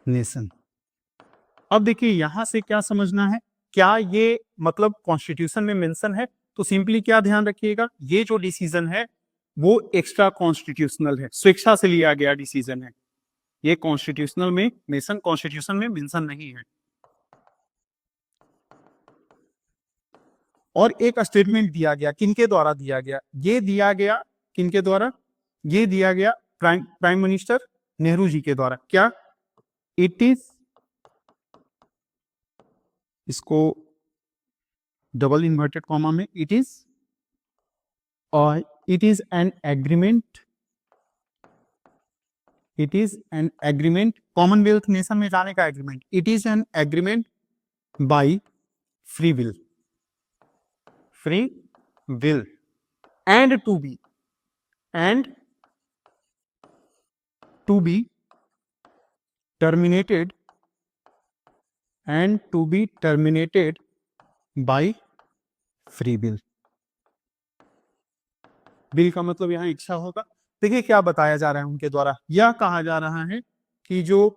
nation. अब देखिए यहां से क्या समझना है, क्या ये मतलब कॉन्स्टिट्यूशन में मेंशन है? तो सिंपली क्या ध्यान रखिएगा, ये जो डिसीजन है वो एक्स्ट्रा कॉन्स्टिट्यूशनल है, स्वेच्छा से लिया गया डिसीजन है। ये कॉन्स्टिट्यूशनल में कॉन्स्टिट्यूशन में मेंशन नहीं है। और एक स्टेटमेंट दिया गया, किनके द्वारा दिया गया? ये दिया गया किनके द्वारा? ये दिया गया प्राइम मिनिस्टर नेहरू जी के द्वारा। क्या? इट इज, इसको डबल इन्वर्टेड कॉमा में, it is an agreement, Commonwealth nation में जाने का agreement. It is an agreement bye free will and to be terminated by free will। Bill का मतलब यहाँ इच्छा होगा। देखिए क्या बताया जा रहा है उनके द्वारा, यह कहा जा रहा है कि जो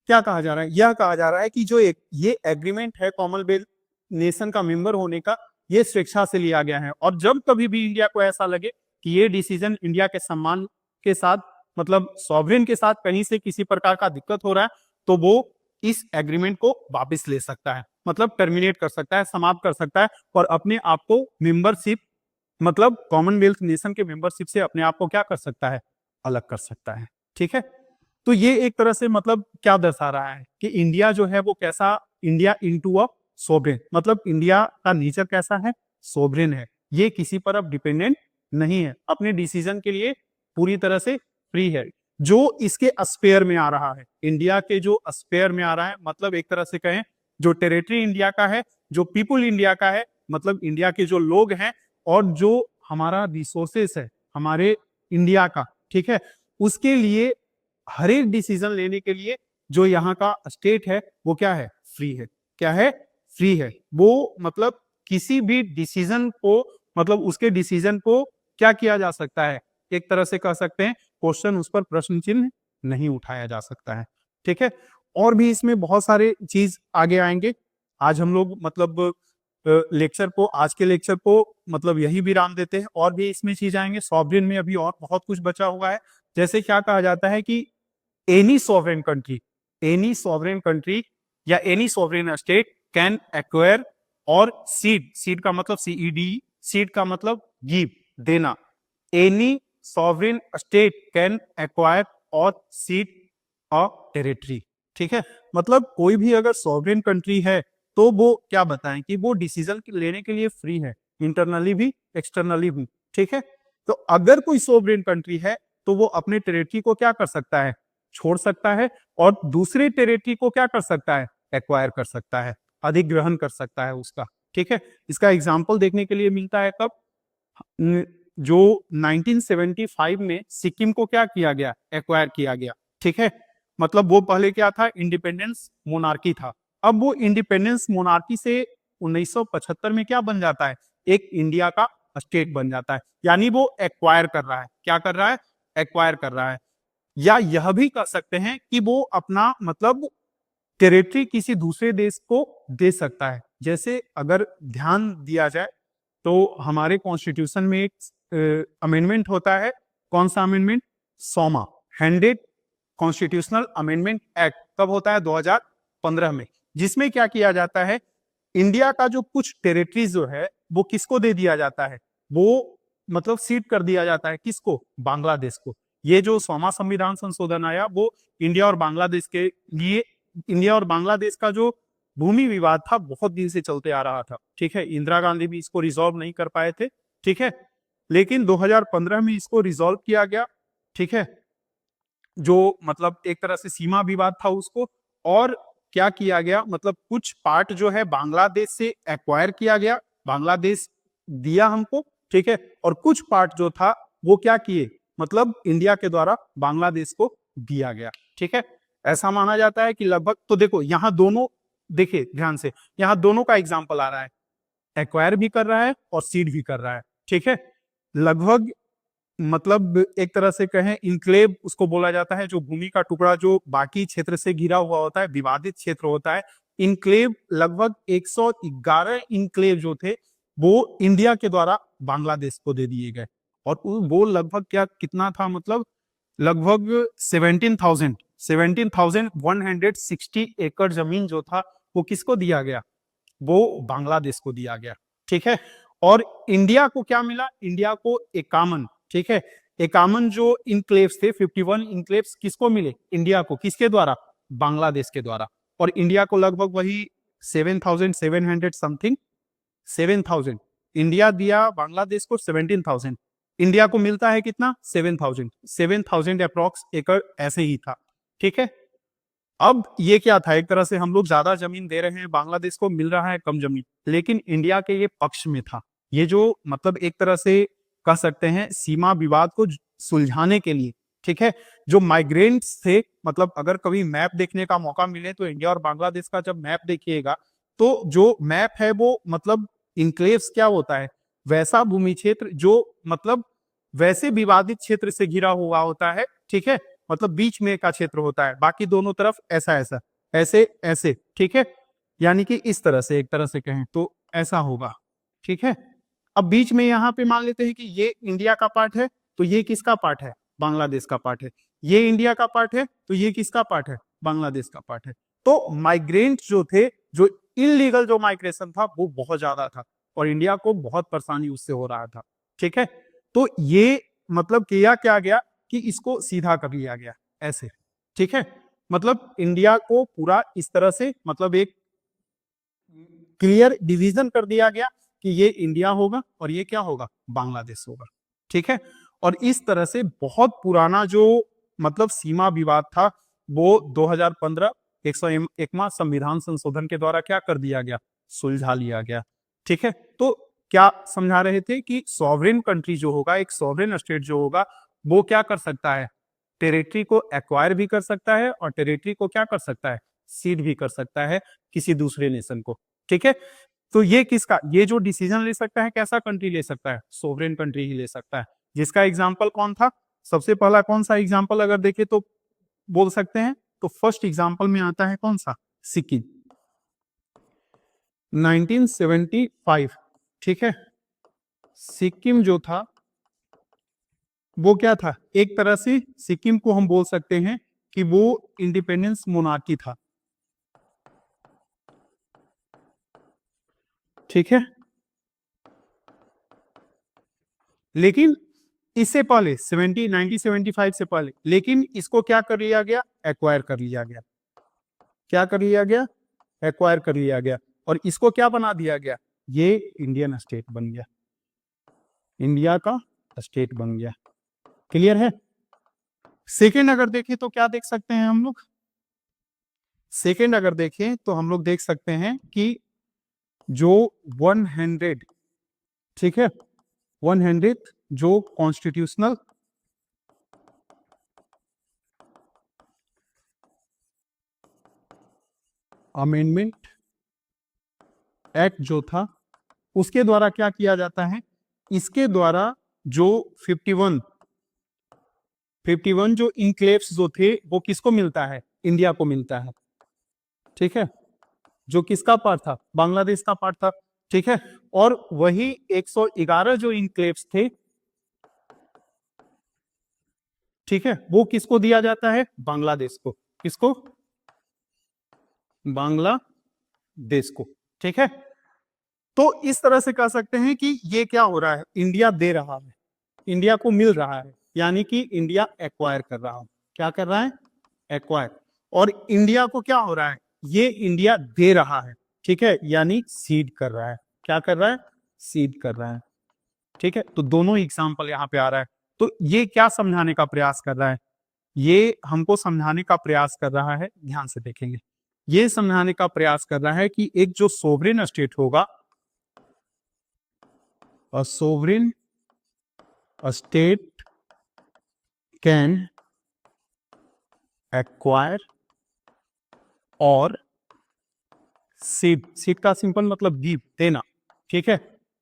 क्या कहा जा रहा है, यह कहा जा रहा है कि जो ये एग्रीमेंट है कॉमनवेल्थ नेशन का मेंबर होने का, ये स्वेच्छा से लिया गया है। और जब कभी भी इंडिया को ऐसा लगे कि ये डिसीजन इंडिया के सम्मान के साथ मतलब सॉवरेन के साथ कहीं से किसी प्रकार का दिक्कत हो रहा है, तो वो इस एग्रीमेंट को वापस ले सकता है, मतलब टर्मिनेट कर सकता है, समाप्त कर सकता है, और अपने आप को मेंबरशिप मतलब कॉमनवेल्थ नेशन के मेंबरशिप से अपने आप को क्या कर सकता है? अलग कर सकता है। ठीक है, तो ये एक तरह से मतलब क्या दर्शा रहा है कि इंडिया जो है वो कैसा, इंडिया इनटू अ सोवरेन, मतलब इंडिया का नेचर कैसा है? सोवरेन है, ये किसी पर अब डिपेंडेंट नहीं है, अपने डिसीजन के लिए पूरी तरह से फ्री है। जो इसके स्पेयर में आ रहा है, इंडिया के जो स्पेयर में आ रहा है, मतलब एक तरह से कहें जो टेरिटरी इंडिया का है, जो पीपुल इंडिया का है, मतलब इंडिया के जो लोग हैं, और जो हमारा रिसोर्सेस है हमारे इंडिया का, ठीक है, उसके लिए हर एक डिसीजन लेने के लिए जो यहाँ का स्टेट है वो क्या है, फ्री है। क्या है, फ्री है। वो मतलब किसी भी डिसीजन को, मतलब उसके डिसीजन को क्या किया जा सकता है, एक तरह से कह सकते हैं क्वेश्चन, उस पर प्रश्न चिन्ह नहीं उठाया जा सकता है। ठीक है, और भी इसमें बहुत सारे चीज आगे आएंगे। आज हम लोग मतलब लेक्चर को, आज के लेक्चर को मतलब यही विराम देते हैं। और भी इसमें चीज आएंगे, सॉवरेन में अभी और बहुत कुछ बचा हुआ है। जैसे क्या कहा जाता है कि any sovereign country, any sovereign country या any sovereign state can acquire or cede, cede का मतलब सीईडी, सीड का मतलब गिव, देना। Any sovereign state can acquire or cede a territory. ठीक है, मतलब कोई भी अगर सॉवरेन कंट्री है तो वो क्या बताएं कि वो डिसीजन लेने के लिए फ्री है, इंटरनली भी एक्सटर्नली भी। ठीक है, तो अगर कोई सॉवरेन कंट्री है तो वो अपने टेरिटरी को क्या कर सकता है, छोड़ सकता है, और दूसरे टेरिटरी को क्या कर सकता है, एक्वायर कर सकता है, अधिग्रहण कर सकता है उसका। ठीक है, इसका एग्जाम्पल देखने के लिए मिलता है कब, जो 1975 में सिक्किम को क्या किया गया, एक्वायर किया गया। ठीक है, मतलब वो पहले क्या था, इंडिपेंडेंस मोनार्की था। अब वो इंडिपेंडेंस मोनार्की से 1975 में क्या बन जाता है, एक इंडिया का स्टेट बन जाता है। यानी वो एक्वायर कर रहा है, क्या कर रहा है, एक्वायर कर रहा है। या यह भी कह सकते हैं कि वो अपना मतलब टेरिटरी किसी दूसरे देश को दे सकता है। जैसे अगर ध्यान दिया जाए तो हमारे कॉन्स्टिट्यूशन में एक अमेंडमेंट होता है, कौन सा amendment, Soma, handed constitutional amendment act, कब होता है, 2015 में। जिसमें क्या किया जाता है, इंडिया का जो कुछ टेरिटरीज जो है वो किसको दे दिया जाता है, वो मतलब सीड कर दिया जाता है, किसको, बांग्लादेश को। ये जो सोमा संविधान संशोधन आया वो इंडिया और बांग्लादेश के लिए, इंडिया और बांग्लादेश का जो भूमि विवाद था बहुत दिन से चलते आ रहा था। ठीक है, इंदिरा गांधी भी इसको रिजॉल्व नहीं कर पाए थे। ठीक है, लेकिन 2015 में इसको रिजॉल्व किया गया। ठीक है, जो मतलब एक तरह से सीमा विवाद था उसको, और क्या किया गया, मतलब कुछ पार्ट जो है बांग्लादेश से एक्वायर किया गया, बांग्लादेश दिया हमको। ठीक है, और कुछ पार्ट जो था वो क्या किए, मतलब इंडिया के द्वारा बांग्लादेश को दिया गया। ठीक है, ऐसा माना जाता है कि लगभग, तो देखो यहाँ दोनों, देखिए ध्यान से, यहाँ दोनों का एग्जाम्पल आ रहा है, एक्वायर भी कर रहा है और सीड भी कर रहा है। ठीक है, लगभग मतलब एक तरह से कहें इनक्लेव उसको बोला जाता है, जो भूमि का टुकड़ा जो बाकी क्षेत्र से घिरा हुआ होता है, विवादित क्षेत्र होता है, इनक्लेव। लगभग 111 इनक्लेव जो थे वो इंडिया के द्वारा बांग्लादेश को दे दिए गए। और वो लगभग क्या, कितना था, मतलब लगभग 17,160 एकड़ जमीन जो था वो किसको दिया गया, वो बांग्लादेश को दिया गया। ठीक है, और इंडिया को क्या मिला, इंडिया को 51, ठीक है, 51 जो इनक्लेव्स थे, 51 इनक्लेव्स किसको मिले, इंडिया को, किसके द्वारा, बांग्लादेश के द्वारा। और इंडिया को लगभग वही 7,700 समथिंग, 7,000 इंडिया दिया बांग्लादेश को, 17,000 इंडिया को मिलता है, कितना, 7,000 अप्रॉक्स एकड़ ऐसे ही था। ठीक है, अब ये क्या था, एक तरह से हम लोग ज्यादा जमीन दे रहे हैं, बांग्लादेश को मिल रहा है कम जमीन, लेकिन इंडिया के ये पक्ष में था। ये जो मतलब एक तरह से कह सकते हैं सीमा विवाद को सुलझाने के लिए। ठीक है, जो माइग्रेंट्स थे, मतलब अगर कभी मैप देखने का मौका मिले तो इंडिया और बांग्लादेश का जब मैप देखिएगा तो जो मैप है वो मतलब इनक्लेव्स क्या होता है, वैसा भूमि क्षेत्र जो मतलब वैसे विवादित क्षेत्र से घिरा हुआ होता है। ठीक है, मतलब बीच में का क्षेत्र होता है, बाकी दोनों तरफ ऐसा ऐसा, ऐसे ऐसे। ठीक है, यानी कि इस तरह से, एक तरह से कहें तो ऐसा होगा। ठीक है, अब बीच में यहाँ पे मान लेते हैं कि ये इंडिया का पार्ट है, तो ये किसका पार्ट है, बांग्लादेश का पार्ट है। ये इंडिया का पार्ट है तो ये किसका पार्ट है, बांग्लादेश का पार्ट है। तो माइग्रेंट जो थे, जो इलीगल जो माइग्रेशन था वो बहुत ज्यादा था और इंडिया को बहुत परेशानी उससे हो रहा था। ठीक है, तो ये मतलब किया क्या गया कि इसको सीधा कर लिया गया ऐसे। ठीक है, मतलब इंडिया को पूरा इस तरह से मतलब एक क्लियर डिवीजन कर दिया गया कि ये इंडिया होगा और ये क्या होगा, बांग्लादेश होगा। ठीक है, और इस तरह से बहुत पुराना जो मतलब सीमा विवाद था वो 2015 101वां संविधान संशोधन के द्वारा क्या कर दिया गया, सुलझा लिया गया। ठीक है, तो क्या समझा रहे थे कि सॉवरेन कंट्री जो होगा, एक सॉवरेन स्टेट जो होगा वो क्या कर सकता है, टेरिटरी को एक्वायर भी कर सकता है और टेरिटरी को क्या कर सकता है, सीड भी कर सकता है किसी दूसरे नेशन को। ठीक है, तो ये किसका, ये जो डिसीजन ले सकता है कैसा कंट्री ले सकता है, सोवरेन कंट्री ही ले सकता है। जिसका एग्जाम्पल कौन था, सबसे पहला कौन सा एग्जाम्पल अगर देखे तो बोल सकते हैं, तो फर्स्ट एग्जाम्पल में आता है कौन सा, सिक्किम 1975। ठीक है, सिक्किम जो था वो क्या था, एक तरह से सिक्किम को हम बोल सकते हैं कि वो इंडिपेंडेंस मोनार्की था। ठीक है, लेकिन इससे पहले 1975 से पहले, लेकिन इसको क्या कर लिया गया, एक्वायर कर लिया गया। क्या कर लिया गया, एक्वायर कर लिया गया, और इसको क्या बना दिया गया, ये इंडियन स्टेट बन गया, इंडिया का स्टेट बन गया। क्लियर है। सेकेंड अगर देखें तो क्या देख सकते हैं हम लोग, सेकेंड अगर देखें तो हम लोग देख सकते हैं कि जो 100, ठीक है, 100 जो कॉन्स्टिट्यूशनल अमेंडमेंट एक्ट जो था, उसके द्वारा क्या किया जाता है, इसके द्वारा जो 51 जो इनक्लेव्स जो थे वो किसको मिलता है, इंडिया को मिलता है। ठीक है, जो किसका पार्ट था, बांग्लादेश का पार्ट था। ठीक है, और वही 111 जो इनक्लेव्स थे, ठीक है, वो किसको दिया जाता है, बांग्लादेश को। किसको, बांग्लादेश को। ठीक है, तो इस तरह से कह सकते हैं कि ये क्या हो रहा है, इंडिया दे रहा है, इंडिया को मिल रहा है, यानी कि इंडिया एक्वायर कर रहा है। क्या कर रहा है, एक्वायर। और इंडिया को क्या हो रहा है, ये इंडिया दे रहा है। ठीक है, यानी सीड कर रहा है। क्या कर रहा है, सीड कर रहा है। ठीक है, तो दोनों एग्जाम्पल यहाँ पे आ रहा है। तो ये क्या समझाने का प्रयास कर रहा है, ये हमको समझाने का प्रयास कर रहा है, ध्यान से देखेंगे, ये समझाने का प्रयास कर रहा है कि एक जो सोवरेन स्टेट होगा, a sovereign state can acquire और सीड का सिंपल मतलब गिव, देना। ठीक है,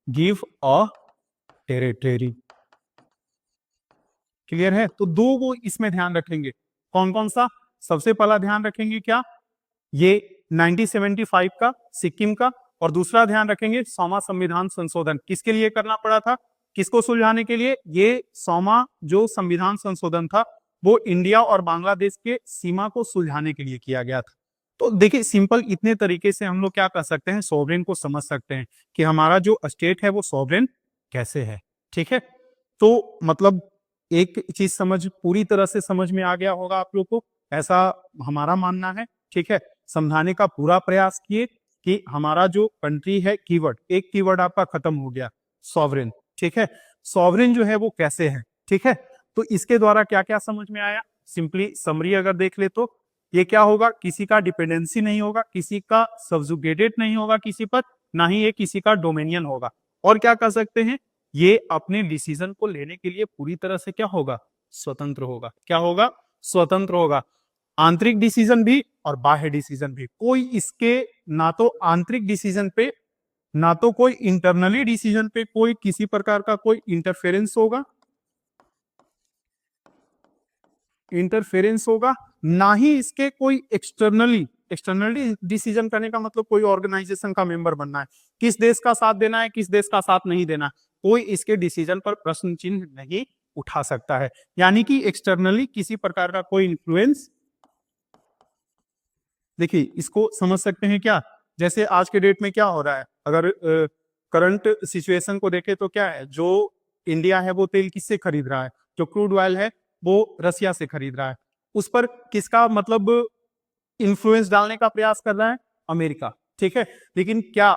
गिव अ टेरिटरी। क्लियर है, तो दो वो इसमें ध्यान रखेंगे, कौन कौन सा, सबसे पहला ध्यान रखेंगे क्या, ये 1975 का सिक्किम का, और दूसरा ध्यान रखेंगे सौमा संविधान संशोधन। किसके लिए करना पड़ा था, किसको सुलझाने के लिए, ये सौमा जो संविधान संशोधन था वो इंडिया और बांग्लादेश के सीमा को सुलझाने के लिए किया गया था। तो देखिए सिंपल इतने तरीके से हम लोग क्या कर सकते हैं, सॉवरेन को समझ सकते हैं कि हमारा जो स्टेट है वो सॉवरेन कैसे है। ठीक है, तो मतलब एक चीज समझ पूरी तरह से समझ में आ गया होगा आप लोग को, ऐसा हमारा मानना है। ठीक है, समझाने का पूरा प्रयास किए कि हमारा जो कंट्री है, कीवर्ड, एक कीवर्ड आपका खत्म हो गया, सॉवरेन। ठीक है, सॉवरेन जो है वो कैसे है। ठीक है, तो इसके द्वारा क्या क्या समझ में आया, सिंपली समरी अगर देख ले तो ये क्या होगा, किसी का डिपेंडेंसी नहीं होगा, किसी का सब्जुगेटेड नहीं होगा किसी पर, ना ही ये किसी का डोमिनियन होगा। और क्या कर सकते हैं, ये अपने डिसीजन को लेने के लिए पूरी तरह से क्या होगा, स्वतंत्र होगा। क्या होगा, स्वतंत्र होगा, आंतरिक डिसीजन भी और बाह्य डिसीजन भी। कोई इसके ना तो आंतरिक डिसीजन पे, ना तो कोई इंटरनली डिसीजन पे कोई किसी प्रकार का कोई इंटरफेरेंस होगा, ना ही इसके कोई एक्सटर्नली डिसीजन करने का मतलब कोई ऑर्गेनाइजेशन का मेंबर बनना है, किस देश का साथ देना है, किस देश का साथ नहीं देना, कोई इसके डिसीजन पर प्रश्न चिन्ह नहीं उठा सकता है। यानी कि एक्सटर्नली किसी प्रकार का कोई इन्फ्लुएंस, देखिए इसको समझ सकते हैं क्या, जैसे आज के डेट में क्या हो रहा है, अगर करंट सिचुएशन को देखें तो क्या है, जो इंडिया है वो तेल किससे खरीद रहा है, जो क्रूड ऑयल है वो रसिया से खरीद रहा है, उस पर किसका मतलब इन्फ्लुएंस डालने का प्रयास कर रहा है, अमेरिका। ठीक है, लेकिन क्या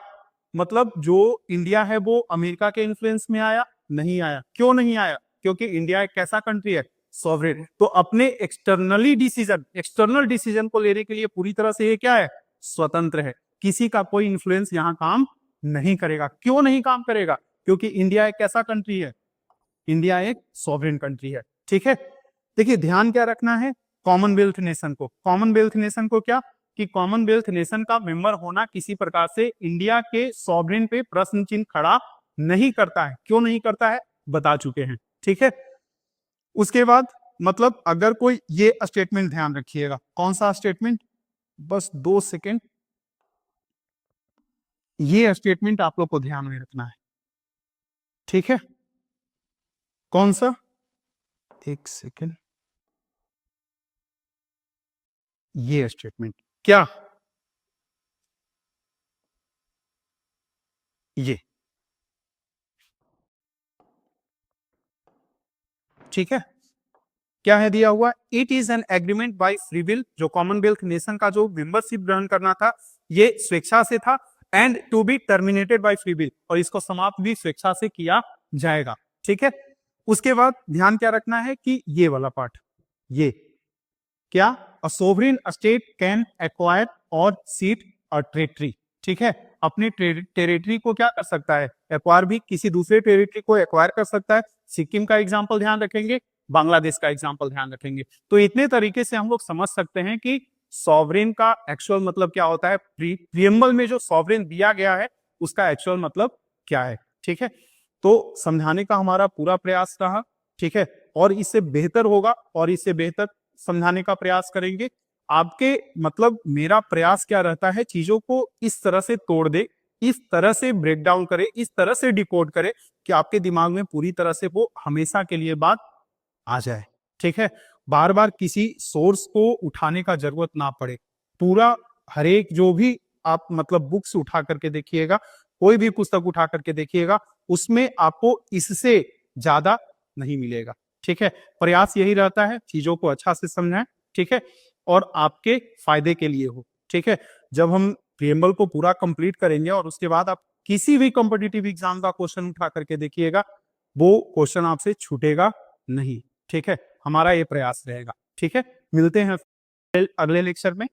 मतलब जो इंडिया है वो अमेरिका के इन्फ्लुएंस में आया, नहीं आया। क्यों नहीं आया, क्योंकि इंडिया एक कैसा कंट्री है, सॉवरेन। तो अपने एक्सटर्नल डिसीजन को लेने के लिए पूरी तरह से ये क्या है, स्वतंत्र है, किसी का कोई इन्फ्लुएंस यहाँ काम नहीं करेगा। क्यों नहीं काम करेगा, क्योंकि इंडिया एक कैसा कंट्री है, इंडिया एक सॉवरेन कंट्री है। ठीक है, देखिए ध्यान क्या रखना है, कॉमनवेल्थ नेशन को, कॉमनवेल्थ नेशन को क्या कि कॉमनवेल्थ नेशन का मेंबर होना किसी प्रकार से इंडिया के सॉवरेन पे प्रश्न चिन्ह खड़ा नहीं करता है। क्यों नहीं करता है बता चुके हैं, ठीक है। उसके बाद मतलब अगर कोई ये स्टेटमेंट ध्यान रखिएगा, कौन सा स्टेटमेंट, बस 2 सेकेंड, ये स्टेटमेंट आप लोग को ध्यान में रखना है, ठीक है। कौन सा, 1 सेकेंड, ये स्टेटमेंट क्या, ये, ठीक है। क्या है दिया हुआ, it is an agreement bye free will, जो कॉमनवेल्थ नेशन का जो मेंबरशिप ग्रहण करना था ये स्वेच्छा से था, and to be terminated by free will, और इसको समाप्त भी स्वेच्छा से किया जाएगा, ठीक है। उसके बाद ध्यान क्या रखना है कि ये वाला पार्ट, ये क्या, अ सोवरेन स्टेट कैन एक्वायर और सीट अ टेरिटरी, ठीक है। अपनी टेरिटरी को क्या कर सकता है, एक्वायर, भी किसी दूसरे टेरिटरी को एक्वायर कर सकता है। सिक्किम का एग्जांपल ध्यान रखेंगे, बांग्लादेश का एग्जांपल ध्यान रखेंगे। तो इतने तरीके से हम लोग समझ सकते हैं कि सॉवरेन का एक्चुअल मतलब क्या होता है, प्रीएम्बल में जो सॉवरेन दिया गया है उसका एक्चुअल मतलब क्या है, ठीक है। तो समझाने का हमारा पूरा प्रयास रहा, ठीक है, और इससे बेहतर होगा और इससे बेहतर समझाने का प्रयास करेंगे। आपके मतलब मेरा प्रयास क्या रहता है, चीजों को इस तरह से तोड़ दे, इस तरह से ब्रेक डाउन करे, इस तरह से डिकोड करे कि आपके दिमाग में पूरी तरह से वो हमेशा के लिए बात आ जाए, ठीक है। बार बार किसी सोर्स को उठाने का जरूरत ना पड़े, पूरा हर एक जो भी आप मतलब बुक्स उठा करके देखिएगा, कोई भी पुस्तक उठा करके देखिएगा, उसमें आपको इससे ज्यादा नहीं मिलेगा, ठीक है। प्रयास यही रहता है चीजों को अच्छा से समझें, ठीक है, और आपके फायदे के लिए हो, ठीक है। जब हम प्रीएम्बल को पूरा कंप्लीट करेंगे और उसके बाद आप किसी भी कॉम्पिटिटिव एग्जाम का क्वेश्चन उठा करके देखिएगा, वो क्वेश्चन आपसे छूटेगा नहीं, ठीक है। हमारा ये प्रयास रहेगा, ठीक है। मिलते हैं अगले लेक्चर में।